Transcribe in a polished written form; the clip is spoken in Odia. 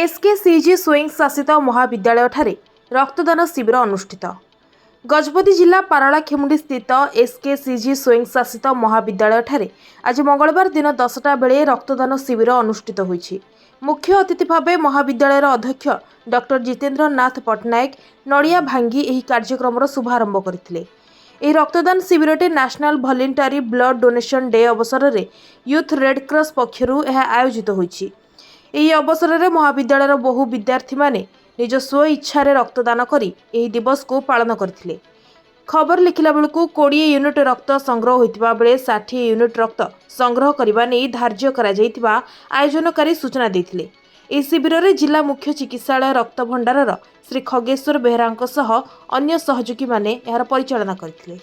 एसकेसीजी स्वयं शासित महाविद्यालय ठारे रक्तदान शिविर अनुष्ठित। गजपति जिला पारलाखेमुंडी स्थित एसकेसीजी स्वयं शासित महाविद्यालय ठारे आज मंगलवार दिन 10टा बेले रक्तदान शिविर अनुष्ठित होईछि। मुख्य अतिथि भावे महाविद्यालय अध्यक्ष डॉक्टर जितेंद्र नाथ पट्टनायक नड़िया भांगी एही कार्यक्रम शुभारंभ करथिले। ଏହି ରକ୍ତଦାନ ଶିବିରଟି ନ୍ୟାସନାଲ ଭଲେଣ୍ଟାରୀ ବ୍ଲଡ ଡୋନେସନ ଡେ ଅବସରରେ ୟୁଥ ରେଡ୍ କ୍ରସ୍ ପକ୍ଷରୁ ଏହା ଆୟୋଜିତ ହୋଇଛି। ଏହି ଅବସରରେ ମହାବିଦ୍ୟାଳୟର ବହୁ ବିଦ୍ୟାର୍ଥୀମାନେ ନିଜ ସ୍ୱ ଇଚ୍ଛାରେ ରକ୍ତଦାନ କରି ଏହି ଦିବସକୁ ପାଳନ କରିଥିଲେ। ଖବର ଲେଖିଲା ବେଳକୁ 20 ୟୁନିଟ୍ ରକ୍ତ ସଂଗ୍ରହ ହୋଇଥିବା ବେଳେ 60 ୟୁନିଟ୍ ରକ୍ତ ସଂଗ୍ରହ କରିବା ନେଇ ଧାର୍ଯ୍ୟ କରାଯାଇଥିବା ଆୟୋଜନକାରୀ ସୂଚନା ଦେଇଥିଲେ। ଏହି ଶିବିରରେ ଜିଲ୍ଲା ମୁଖ୍ୟ ଚିକିତ୍ସାଳୟ ରକ୍ତ ଭଣ୍ଡାରର ଶ୍ରୀ ଖଗେଶ୍ୱର ବେହେରାଙ୍କ ସହ ଅନ୍ୟ ସହଯୋଗୀମାନେ ଏହାର ପରିଚାଳନା କରିଥିଲେ।